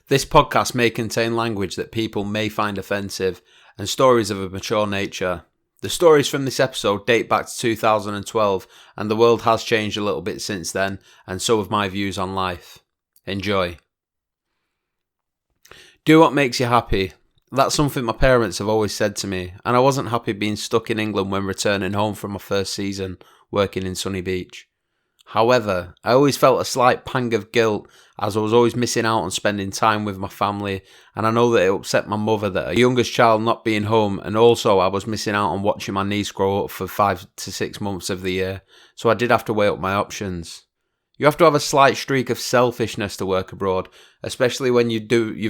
This podcast may contain language that people may find offensive and stories of a mature nature. The stories from this episode date back to 2012 and the world has changed a little bit since then, and so have my views on life. Enjoy. Do what makes you happy. That's something my parents have always said to me, and I wasn't happy being stuck in England when returning home from my first season working in sunny beach. However, I always felt a slight pang of guilt as I was always missing out on spending time with my family, and I know that it upset my mother that her youngest child not being home, and also I was missing out on watching my niece grow up for 5 to 6 months of the year, so I did have to weigh up my options. You have to have a slight streak of selfishness to work abroad, especially when you've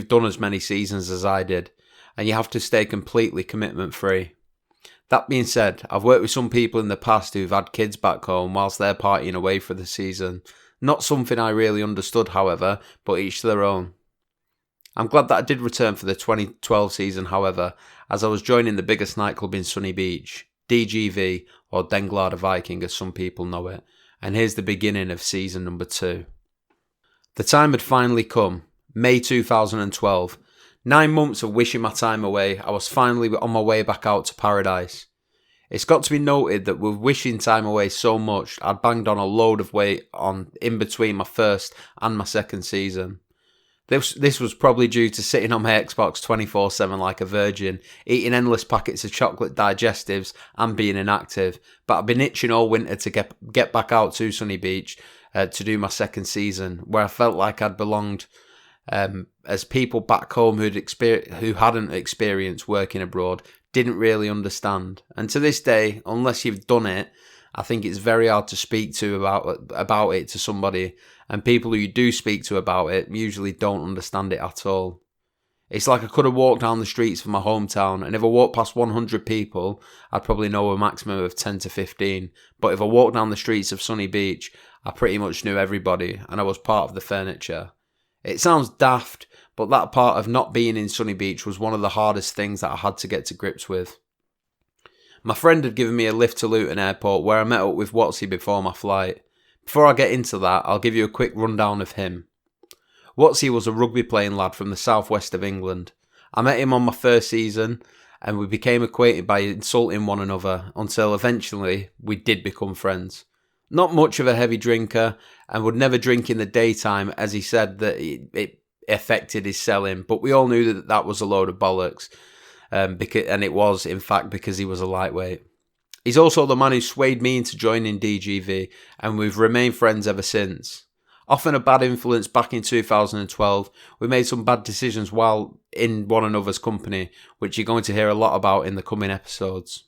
done as many seasons as I did, and you have to stay completely commitment free. That being said, I've worked with some people in the past who've had kids back home whilst they're partying away for the season. Not something I really understood, however, but each to their own. I'm glad that I did return for the 2012 season, however, as I was joining the biggest nightclub in Sunny Beach, DGV, or Den Glade Viking as some people know it, and here's the beginning of season number 2. The time had finally come, May 2012. 9 months of wishing my time away, I was finally on my way back out to paradise. It's got to be noted that with wishing time away so much, I'd banged on a load of weight in between my first and my second season. This was probably due to sitting on my Xbox 24/7 like a virgin, eating endless packets of chocolate digestives and being inactive, but I've been itching all winter to get back out to Sunny Beach to do my second season, where I felt like I'd belonged. As people back home who hadn't experienced working abroad didn't really understand. And to this day, unless you've done it, I think it's very hard to speak to about it to somebody, and people who you do speak to about it usually don't understand it at all. It's like I could have walked down the streets of my hometown, and if I walked past 100 people, I'd probably know a maximum of 10 to 15. But if I walked down the streets of Sunny Beach, I pretty much knew everybody, and I was part of the furniture. It sounds daft, but that part of not being in Sunny Beach was one of the hardest things that I had to get to grips with. My friend had given me a lift to Luton Airport where I met up with Watsy before my flight. Before I get into that, I'll give you a quick rundown of him. Watsy was a rugby playing lad from the southwest of England. I met him on my first season and we became acquainted by insulting one another until eventually we did become friends. Not much of a heavy drinker and would never drink in the daytime, as he said that it affected his selling, but we all knew that was a load of bollocks, and it was in fact because he was a lightweight. He's also the man who swayed me into joining DGV, and we've remained friends ever since. Often a bad influence back in 2012, we made some bad decisions while in one another's company, which you're going to hear a lot about in the coming episodes.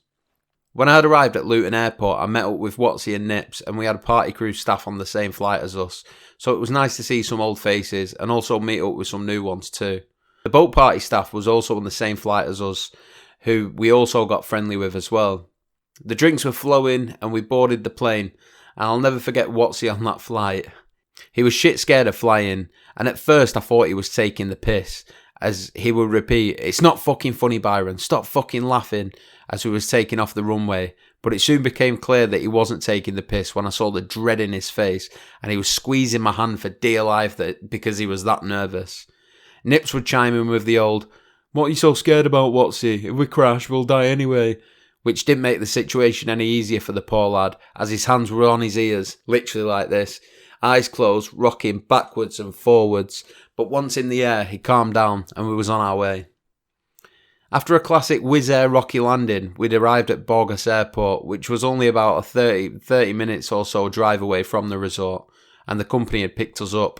When I had arrived at Luton Airport, I met up with Watsy and Nips, and we had a party crew staff on the same flight as us, so it was nice to see some old faces and also meet up with some new ones too. The boat party staff was also on the same flight as us, who we also got friendly with as well. The drinks were flowing and we boarded the plane, and I'll never forget Watsy on that flight. He was shit scared of flying, and at first I thought he was taking the piss, as he would repeat, "It's not fucking funny, Byron, stop fucking laughing," as we was taking off the runway, but it soon became clear that he wasn't taking the piss when I saw the dread in his face, and he was squeezing my hand for dear life because he was that nervous. Nips would chime in with the old, "What are you so scared about, Watsy? If we crash, we'll die anyway," which didn't make the situation any easier for the poor lad, as his hands were on his ears, literally like this, eyes closed, rocking backwards and forwards, but once in the air, he calmed down and we was on our way. After a classic Wizz Air rocky landing, we'd arrived at Bulgaria Airport, which was only about a 30 minutes or so drive away from the resort, and the company had picked us up.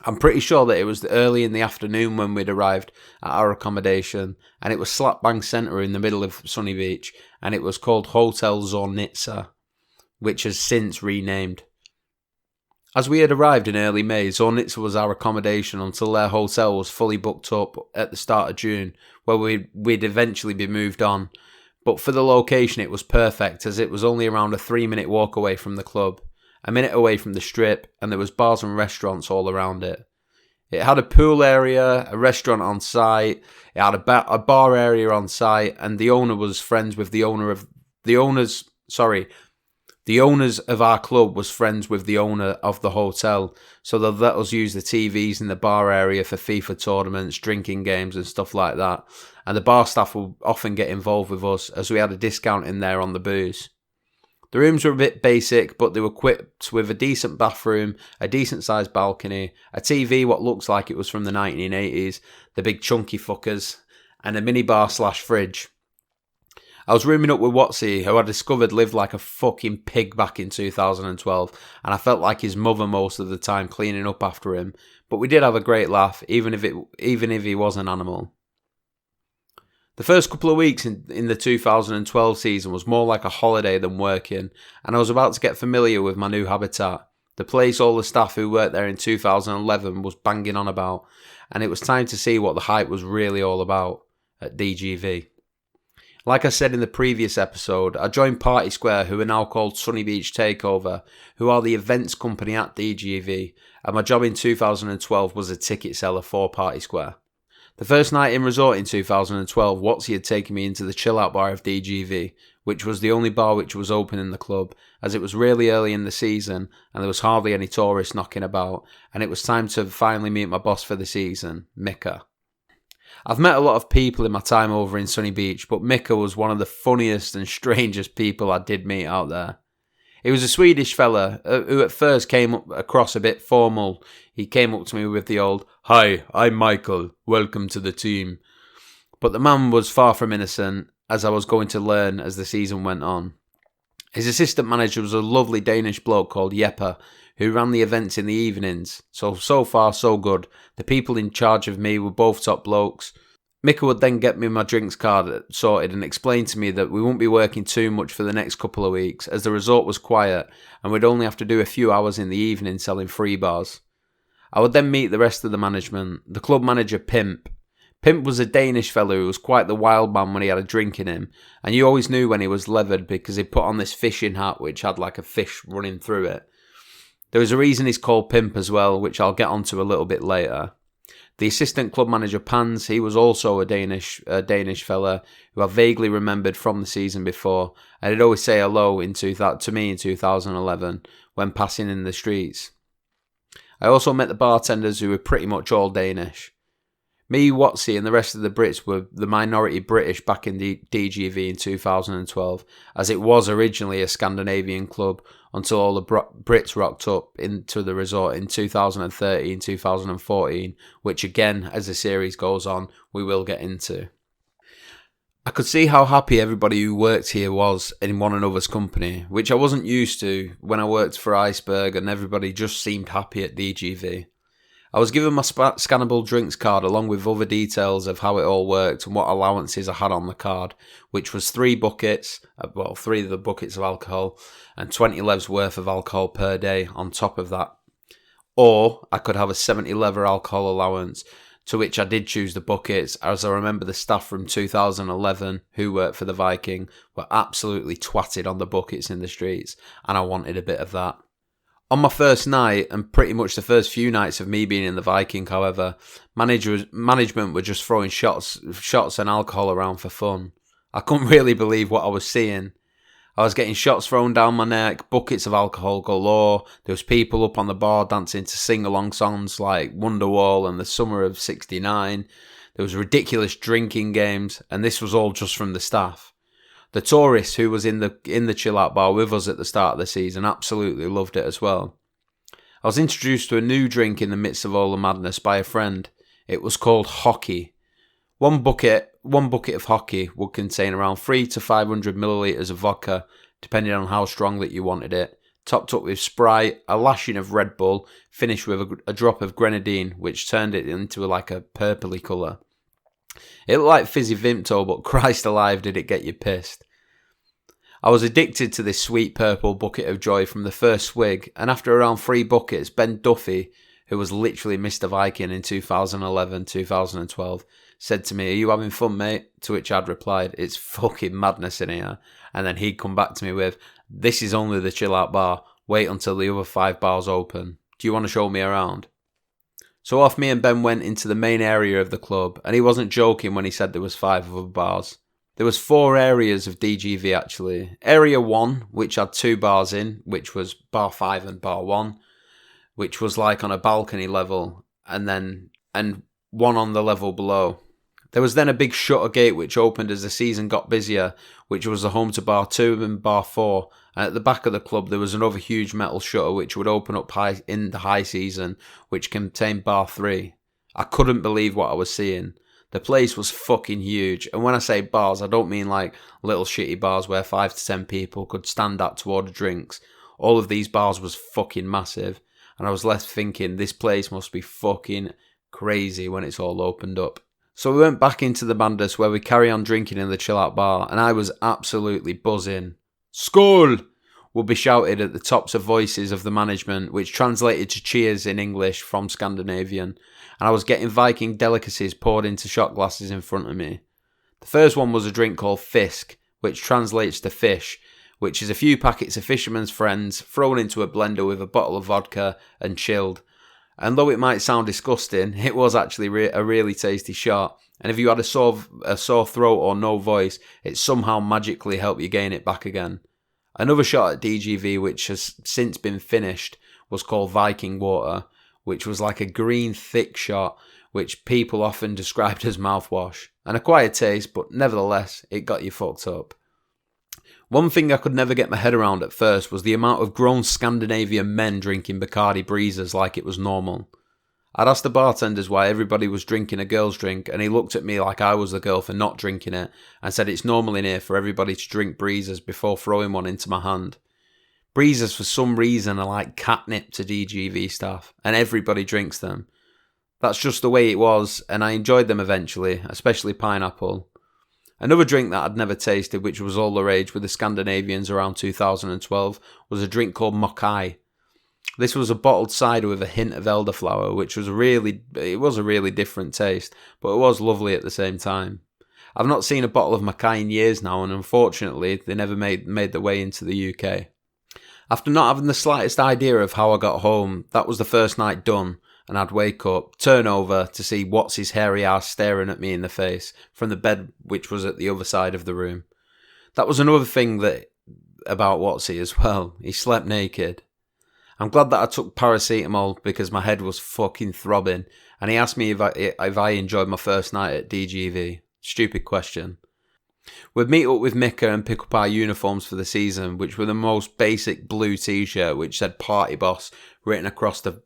I'm pretty sure that it was early in the afternoon when we'd arrived at our accommodation, and it was slap bang centre in the middle of Sunny Beach, and it was called Hotel Zornitsa, which has since renamed. As we had arrived in early May, Zornitsa was our accommodation until their hotel was fully booked up at the start of June, where we'd eventually be moved on. But for the location it was perfect, as it was only around a 3-minute walk away from the club, a minute away from the strip, and there was bars and restaurants all around it. It had a pool area, a restaurant on site, it had a bar area on site, and the owner was friends with the The owners of our club was friends with the owner of the hotel, so they let us use the TVs in the bar area for FIFA tournaments, drinking games and stuff like that. And the bar staff would often get involved with us as we had a discount in there on the booze. The rooms were a bit basic, but they were equipped with a decent bathroom, a decent sized balcony, a TV what looks like it was from the 1980s, the big chunky fuckers, and a minibar / fridge. I was rooming up with Watsy, who I discovered lived like a fucking pig back in 2012, and I felt like his mother most of the time cleaning up after him, but we did have a great laugh, even if he was an animal. The first couple of weeks in the 2012 season was more like a holiday than working, and I was about to get familiar with my new habitat. The place all the staff who worked there in 2011 was banging on about, and it was time to see what the hype was really all about at DGV. Like I said in the previous episode, I joined Party Square, who are now called Sunny Beach Takeover, who are the events company at DGV, and my job in 2012 was a ticket seller for Party Square. The first night in resort in 2012, Watsy had taken me into the chill-out bar of DGV, which was the only bar which was open in the club, as it was really early in the season and there was hardly any tourists knocking about, and it was time to finally meet my boss for the season, Mika. I've met a lot of people in my time over in Sunny Beach, but Mika was one of the funniest and strangest people I did meet out there. He was a Swedish fella who at first came across a bit formal. He came up to me with the old, "Hi, I'm Michael, welcome to the team." But the man was far from innocent, as I was going to learn as the season went on. His assistant manager was a lovely Danish bloke called Jeppe, who ran the events in the evenings. So far, so good. The people in charge of me were both top blokes. Mika would then get me my drinks card sorted and explain to me that we wouldn't be working too much for the next couple of weeks, as the resort was quiet and we'd only have to do a few hours in the evening selling free bars. I would then meet the rest of the management. The club manager, Pimp. Pimp was a Danish fellow who was quite the wild man when he had a drink in him, and you always knew when he was leathered because he put on this fishing hat which had like a fish running through it. There was a reason he's called Pimp as well, which I'll get onto a little bit later. The assistant club manager, Pans, he was also a Danish fella who I vaguely remembered from the season before, and he'd always say hello to me in 2011 when passing in the streets. I also met the bartenders, who were pretty much all Danish. Me, Watsy and the rest of the Brits were the minority British back in the DGV in 2012, as it was originally a Scandinavian club until all the Brits rocked up into the resort in 2013, 2014, which again, as the series goes on, we will get into. I could see how happy everybody who worked here was in one another's company, which I wasn't used to when I worked for Iceberg, and everybody just seemed happy at DGV. I was given my scannable drinks card along with other details of how it all worked and what allowances I had on the card, which was 3 of the buckets of alcohol and 20 levs worth of alcohol per day on top of that. Or I could have a 70 lever alcohol allowance, to which I did choose the buckets, as I remember the staff from 2011 who worked for the Viking were absolutely twatted on the buckets in the streets, and I wanted a bit of that. On my first night, and pretty much the first few nights of me being in the Viking, however, management were just throwing shots and alcohol around for fun. I couldn't really believe what I was seeing. I was getting shots thrown down my neck, buckets of alcohol galore. There was people up on the bar dancing to sing-along songs like Wonderwall and The Summer of '69. There was ridiculous drinking games, and this was all just from the staff. The tourist who was in the chill-out bar with us at the start of the season absolutely loved it as well. I was introduced to a new drink in the midst of all the madness by a friend. It was called hockey. One bucket of hockey would contain around 300 to 500 millilitres of vodka, depending on how strong that you wanted it, topped up with Sprite, a lashing of Red Bull, finished with a drop of grenadine, which turned it into like a purpley colour. It looked like fizzy Vimto, but Christ alive did it get you pissed. I was addicted to this sweet purple bucket of joy from the first swig, and after around 3 buckets, Ben Duffy, who was literally Mr. Viking in 2011-2012, said to me, "Are you having fun, mate?" To which I'd replied, "It's fucking madness in here." And then he'd come back to me with, "This is only the chill out bar. Wait until the other 5 bars open. Do you want to show me around?" So off me and Ben went into the main area of the club, and he wasn't joking when he said there was 5 other bars. There was 4 areas of DGV actually. Area 1, which had 2 bars in, which was bar 5 and bar 1, which was like on a balcony level, and one on the level below. There was then a big shutter gate which opened as the season got busier, which was the home to bar 2 and bar 4. And at the back of the club there was another huge metal shutter which would open up high in the high season, which contained bar 3. I couldn't believe what I was seeing. The place was fucking huge, and when I say bars, I don't mean like little shitty bars where 5 to 10 people could stand at to order drinks. All of these bars was fucking massive, and I was left thinking this place must be fucking crazy when it's all opened up. So we went back into the Bandus where we carry on drinking in the chill out bar, and I was absolutely buzzing. Skål! Would be shouted at the tops of voices of the management, which translated to cheers in English from Scandinavian, and I was getting Viking delicacies poured into shot glasses in front of me. The first one was a drink called Fisk, which translates to fish, which is a few packets of Fisherman's Friends thrown into a blender with a bottle of vodka and chilled. And though it might sound disgusting, it was actually a really tasty shot, and if you had a sore throat or no voice, it somehow magically helped you gain it back again. Another shot at DGV, which has since been finished, was called Viking water, which was like a green thick shot, which people often described as mouthwash. An acquired taste, but nevertheless, it got you fucked up. One thing I could never get my head around at first was the amount of grown Scandinavian men drinking Bacardi Breezers like it was normal. I'd asked the bartenders why everybody was drinking a girl's drink, and he looked at me like I was the girl for not drinking it, and said it's normal in here for everybody to drink Breezers before throwing one into my hand. Breezers for some reason are like catnip to DGV staff, and everybody drinks them. That's just the way it was, and I enjoyed them eventually, especially pineapple. Another drink that I'd never tasted, which was all the rage with the Scandinavians around 2012, was a drink called Mokai. This was a bottled cider with a hint of elderflower, which was a really different taste, but it was lovely at the same time. I've not seen a bottle of Mokai in years now, and unfortunately, they never made their way into the UK. After not having the slightest idea of how I got home, that was the first night done, and I'd wake up, turn over to see what's his hairy ass staring at me in the face from the bed which was at the other side of the room. That was another thing about Watsy as well. He slept naked. I'm glad that I took paracetamol because my head was fucking throbbing, and he asked me if I enjoyed my first night at DGV. Stupid question. We'd meet up with Mika and pick up our uniforms for the season, which were the most basic blue t-shirt which said Party Boss written across the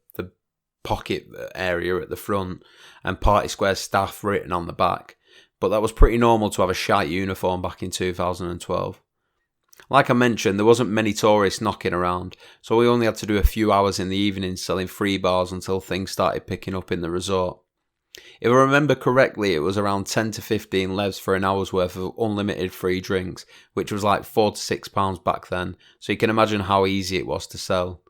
pocket area at the front and Party Square staff written on the back. But that was pretty normal to have a shite uniform back in 2012. Like I mentioned, there wasn't many tourists knocking around, so we only had to do a few hours in the evening selling free bars until things started picking up in the resort. If I remember correctly, it was around 10 to 15 levs for an hour's worth of unlimited free drinks, which was like £4 to £6 back then, so you can imagine how easy it was to sell.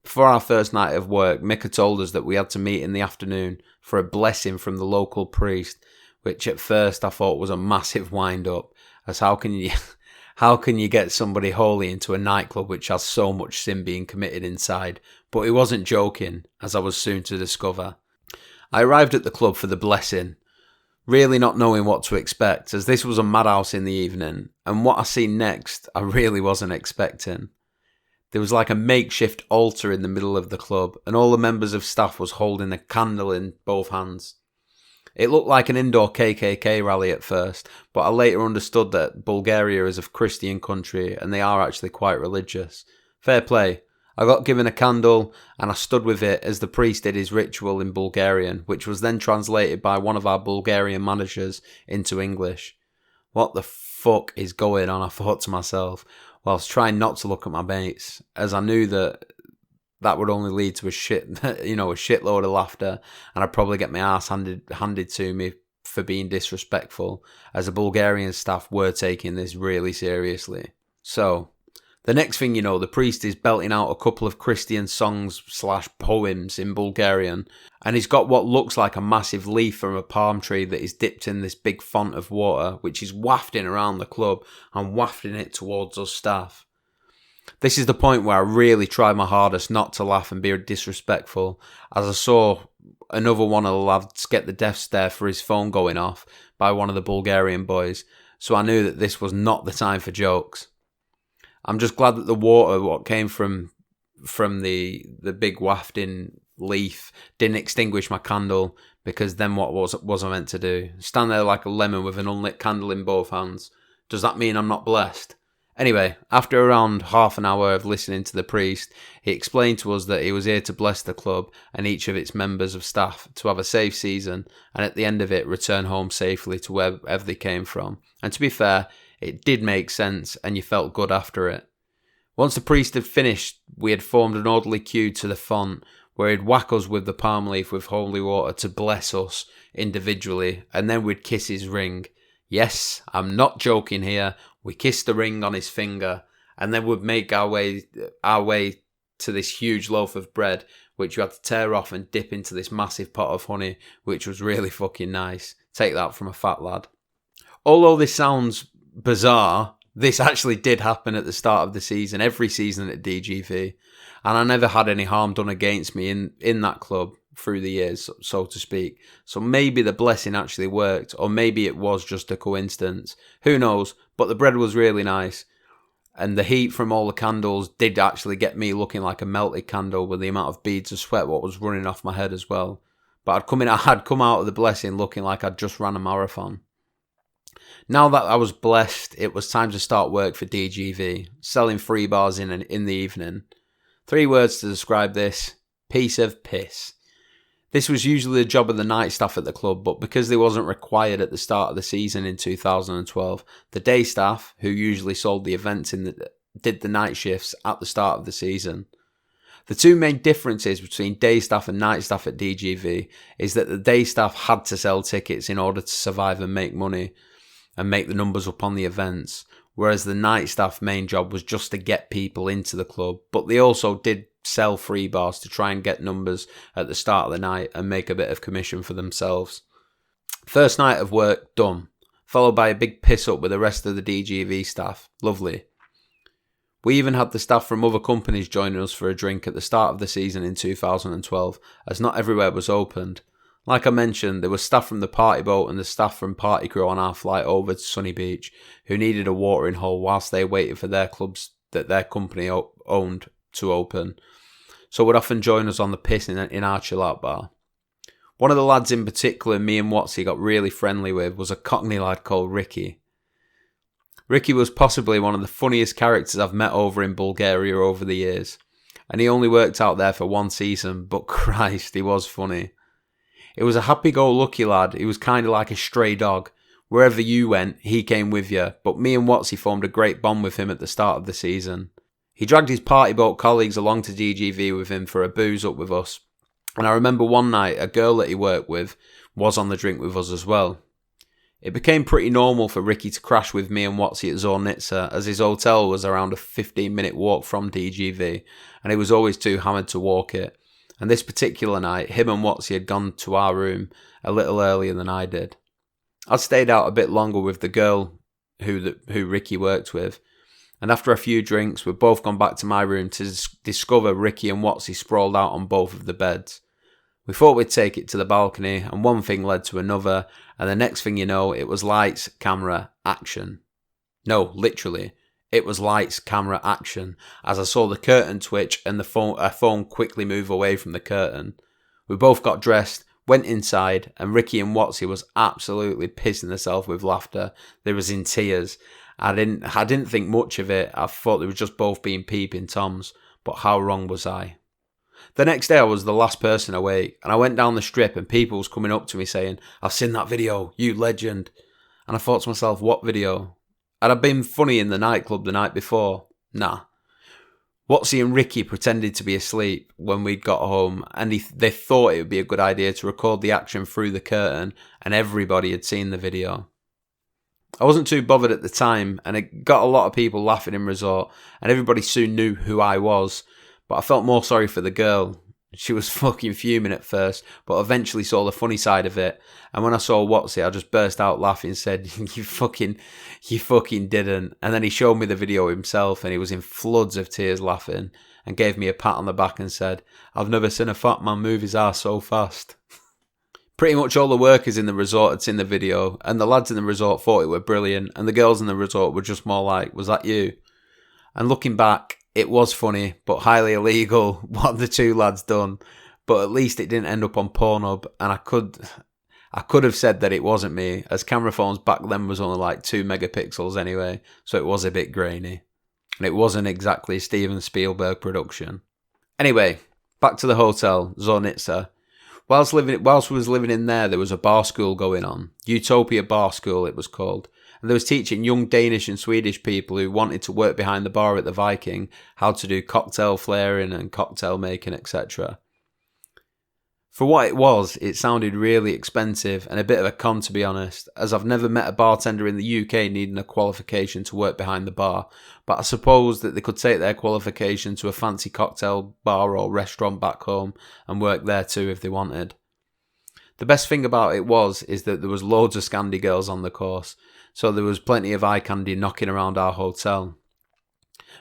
Before our first night of work, Mika told us that we had to meet in the afternoon for a blessing from the local priest, which at first I thought was a massive wind-up, as how can you get somebody holy into a nightclub which has so much sin being committed inside? But he wasn't joking, as I was soon to discover. I arrived at the club for the blessing, really not knowing what to expect, as this was a madhouse in the evening, and what I seen next I really wasn't expecting. There was like a makeshift altar in the middle of the club, and all the members of staff was holding a candle in both hands. It looked like an indoor KKK rally at first, but I later understood that Bulgaria is a Christian country and they are actually quite religious. Fair play. I got given a candle and I stood with it as the priest did his ritual in Bulgarian, which was then translated by one of our Bulgarian managers into English. What the fuck is going on, I thought to myself, whilst trying not to look at my mates, as I knew that would only lead to a shitload of laughter, and I'd probably get my ass handed to me for being disrespectful, as the Bulgarian staff were taking this really seriously. So, the next thing you know, the priest is belting out a couple of Christian songs/poems in Bulgarian, and he's got what looks like a massive leaf from a palm tree that is dipped in this big font of water, which is wafting around the club and wafting it towards us staff. This is the point where I really tried my hardest not to laugh and be disrespectful, as I saw another one of the lads get the death stare for his phone going off by one of the Bulgarian boys, so I knew that this was not the time for jokes. I'm just glad that the water, what came from the big wafting leaf, didn't extinguish my candle, because then what was I meant to do? Stand there like a lemon with an unlit candle in both hands? Does that mean I'm not blessed? Anyway, after around half an hour of listening to the priest, he explained to us that he was here to bless the club and each of its members of staff to have a safe season, and at the end of it return home safely to wherever they came from. And to be fair, it did make sense, and you felt good after it. Once the priest had finished, we had formed an orderly queue to the font, where he'd whack us with the palm leaf with holy water to bless us individually, and then we'd kiss his ring. Yes, I'm not joking here. We kissed the ring on his finger, and then we'd make our way to this huge loaf of bread, which you had to tear off and dip into this massive pot of honey, which was really fucking nice. Take that from a fat lad. Although this sounds bizarre, this actually did happen at the start of the season, every season at DGV, and I never had any harm done against me in that club through the years, so to speak. So maybe the blessing actually worked, or maybe it was just a coincidence. Who knows? But the bread was really nice, and the heat from all the candles did actually get me looking like a melted candle with the amount of beads of sweat what was running off my head as well. But I'd come out of the blessing looking like I'd just ran a marathon. Now that I was blessed, it was time to start work for DGV, selling free bars in the evening. 3 words to describe this: piece of piss. This was usually the job of the night staff at the club, but because they wasn't required at the start of the season in 2012, the day staff, who usually sold the events did the night shifts at the start of the season. The 2 main differences between day staff and night staff at DGV is that the day staff had to sell tickets in order to survive and make money and make the numbers up on the events, whereas the night staff main job was just to get people into the club, but they also did sell free bars to try and get numbers at the start of the night and make a bit of commission for themselves. First night of work done, followed by a big piss up with the rest of the DGV staff. Lovely. We even had the staff from other companies joining us for a drink at the start of the season in 2012, as not everywhere was opened. Like I mentioned, there was staff from the party boat and the staff from party crew on our flight over to Sunny Beach who needed a watering hole whilst they waited for their clubs that their company owned to open, so would often join us on the piss in our chill out bar. One of the lads in particular me and Watsy got really friendly with was a Cockney lad called Ricky. Ricky was possibly one of the funniest characters I've met over in Bulgaria over the years, and he only worked out there for 1 season, but Christ, he was funny. It was a happy-go-lucky lad. He was kind of like a stray dog. Wherever you went, he came with you, but me and Watsy formed a great bond with him at the start of the season. He dragged his party boat colleagues along to DGV with him for a booze up with us, and I remember one night a girl that he worked with was on the drink with us as well. It became pretty normal for Ricky to crash with me and Watsy at Zornitsa, as his hotel was around a 15-minute walk from DGV, and he was always too hammered to walk it. And this particular night, him and Watsy had gone to our room a little earlier than I did. I'd stayed out a bit longer with the girl who Ricky worked with, and after a few drinks, we'd both gone back to my room to discover Ricky and Watsy sprawled out on both of the beds. We thought we'd take it to the balcony, and one thing led to another, and the next thing you know, it was lights, camera, action. No, literally. It was lights, camera, action, as I saw the curtain twitch and a phone quickly move away from the curtain. We both got dressed, went inside, and Ricky and Watsy was absolutely pissing themselves with laughter. They was in tears. I didn't think much of it. I thought they were just both being peeping toms, but how wrong was I? The next day I was the last person awake, and I went down the strip and people was coming up to me saying, "I've seen that video, you legend." And I thought to myself, what video? Had I been funny in the nightclub the night before? Nah. Watsy and Ricky pretended to be asleep when we'd got home, and they thought it would be a good idea to record the action through the curtain, and everybody had seen the video. I wasn't too bothered at the time, and it got a lot of people laughing in resort, and everybody soon knew who I was, but I felt more sorry for the girl. She was fucking fuming at first, but eventually saw the funny side of it, and when I saw Watsy, I just burst out laughing and said, you fucking didn't. And then he showed me the video himself, and he was in floods of tears laughing, and gave me a pat on the back and said, "I've never seen a fat man move his arse so fast." Pretty much all the workers in the resort had seen the video, and the lads in the resort thought it were brilliant, and the girls in the resort were just more like, was that you? And looking back, it was funny, but highly illegal what the two lads done, but at least it didn't end up on Pornhub, and I could have said that it wasn't me, as camera phones back then was only like 2 megapixels anyway, so it was a bit grainy. And it wasn't exactly a Steven Spielberg production. Anyway, back to the hotel, Zornitsa. Whilst we was living in there was a bar school going on. Utopia Bar School, it was called. And they was teaching young Danish and Swedish people who wanted to work behind the bar at the Viking how to do cocktail flaring and cocktail making, etc. For what it was, it sounded really expensive and a bit of a con, to be honest, as I've never met a bartender in the UK needing a qualification to work behind the bar, but I suppose that they could take their qualification to a fancy cocktail bar or restaurant back home and work there too if they wanted. The best thing about it is that there was loads of Scandi girls on the course, so there was plenty of eye candy knocking around our hotel.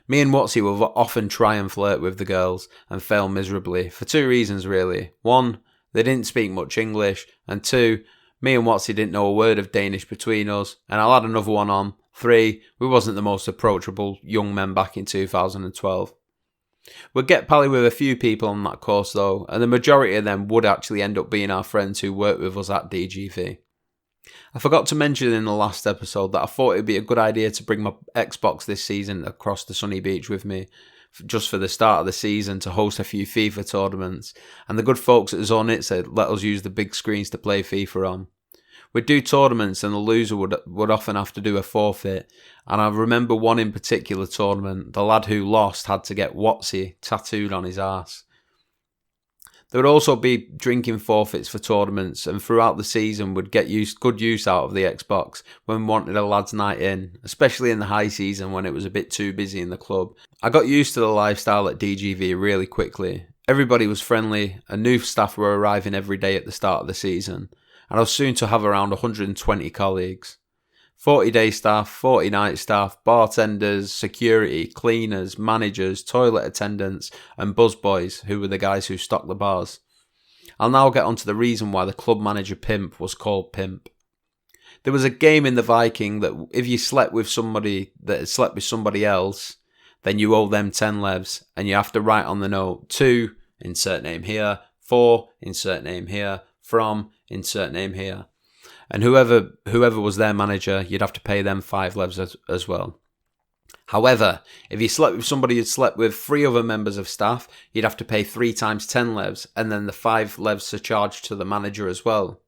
Me and Watsy would often try and flirt with the girls and fail miserably, for 2 reasons really. 1, they didn't speak much English, and 2, me and Watsy didn't know a word of Danish between us, and I'll add another one on. 3, we wasn't the most approachable young men back in 2012. We'd get pally with a few people on that course though, and the majority of them would actually end up being our friends who worked with us at DGV. I forgot to mention in the last episode that I thought it would be a good idea to bring my Xbox this season across the sunny beach with me, just for the start of the season to host a few FIFA tournaments, and the good folks at Zornitsa let us use the big screens to play FIFA on. We'd do tournaments and the loser would often have to do a forfeit, and I remember one in particular tournament, the lad who lost had to get Watsy tattooed on his arse. There would also be drinking forfeits for tournaments, and throughout the season would get good use out of the Xbox when we wanted a lads' night in, especially in the high season when it was a bit too busy in the club. I got used to the lifestyle at DGV really quickly. Everybody was friendly, and new staff were arriving every day at the start of the season, and I was soon to have around 120 colleagues. 40 day staff, 40 night staff, bartenders, security, cleaners, managers, toilet attendants, and buzzboys, who were the guys who stocked the bars. I'll now get onto the reason why the club manager Pimp was called Pimp. There was a game in the Viking that if you slept with somebody that had slept with somebody else, then you owe them 10 levs, and you have to write on the note 2, insert name here, 4, insert name here, from, insert name here. And whoever was their manager, you'd have to pay them 5 levs as well. However, if you slept with somebody who'd slept with 3 other members of staff, you'd have to pay 3 times 10 levs, and then the 5 levs are charged to the manager as well.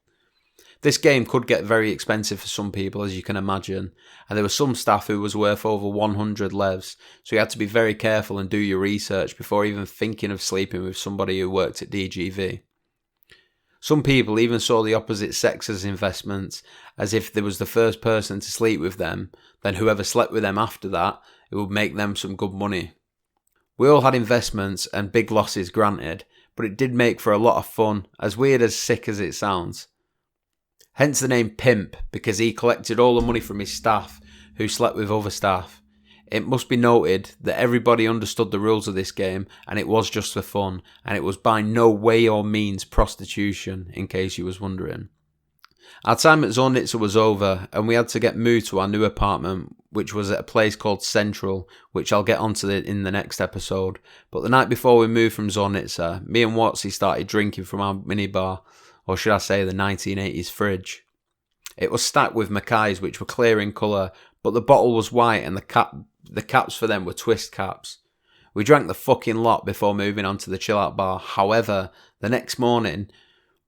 This game could get very expensive for some people, as you can imagine, and there were some staff who was worth over 100 levs, so you had to be very careful and do your research before even thinking of sleeping with somebody who worked at DGV. Some people even saw the opposite sex as investments, as if there was the first person to sleep with them, then whoever slept with them after that, it would make them some good money. We all had investments and big losses granted, but it did make for a lot of fun, as weird as sick as it sounds. Hence the name Pimp, because he collected all the money from his staff, who slept with other staff. It must be noted that everybody understood the rules of this game, and it was just for fun, and it was by no way or means prostitution, in case you was wondering. Our time at Zornitsa was over, and we had to get moved to our new apartment, which was at a place called Central, which I'll get onto in the next episode. But the night before we moved from Zornitsa, me and Watsy started drinking from our minibar, or should I say the 1980s fridge. It was stacked with Mackays, which were clear in colour, but the bottle was white and the caps for them were twist caps. We drank the fucking lot before moving on to the chill out bar. However, the next morning,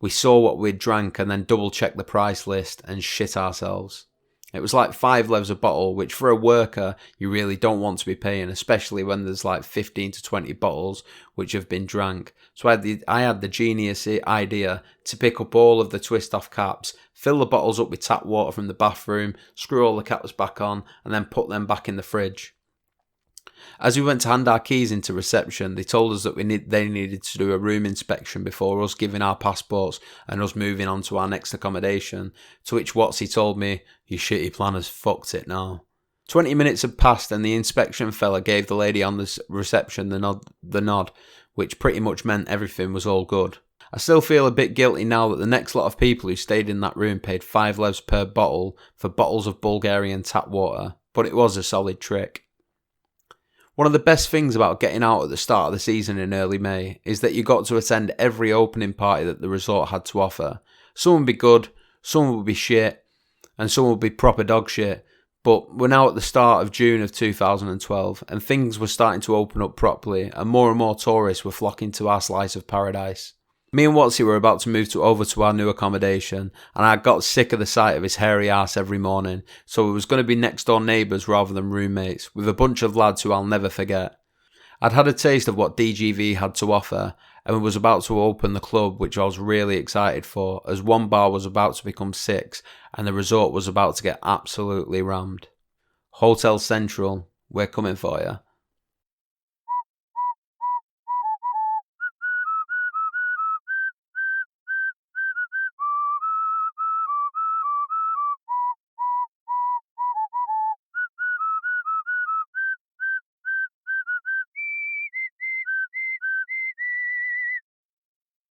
we saw what we'd drank and then double checked the price list and shit ourselves. It was like 5 levs a bottle, which for a worker, you really don't want to be paying, especially when there's like 15 to 20 bottles which have been drank. So I had the genius idea to pick up all of the twist off caps, fill the bottles up with tap water from the bathroom, screw all the caps back on, and then put them back in the fridge. As we went to hand our keys into reception, they told us that they needed to do a room inspection before us giving our passports and us moving on to our next accommodation, to which Watsy told me, "You shitty planners fucked it now." 20 minutes had passed and the inspection fella gave the lady on the reception the nod, which pretty much meant everything was all good. I still feel a bit guilty now that the next lot of people who stayed in that room paid 5 levs per bottle for bottles of Bulgarian tap water, but it was a solid trick. One of the best things about getting out at the start of the season in early May is that you got to attend every opening party that the resort had to offer. Some would be good, some would be shit, and some would be proper dog shit. But we're now at the start of June of 2012 and things were starting to open up properly and more tourists were flocking to our slice of paradise. Me and Watsy were about to move over to our new accommodation and I got sick of the sight of his hairy ass every morning, so it was going to be next door neighbours rather than roommates, with a bunch of lads who I'll never forget. I'd had a taste of what DGV had to offer and was about to open the club, which I was really excited for, as one bar was about to become 6 and the resort was about to get absolutely rammed. Hotel Central, we're coming for you.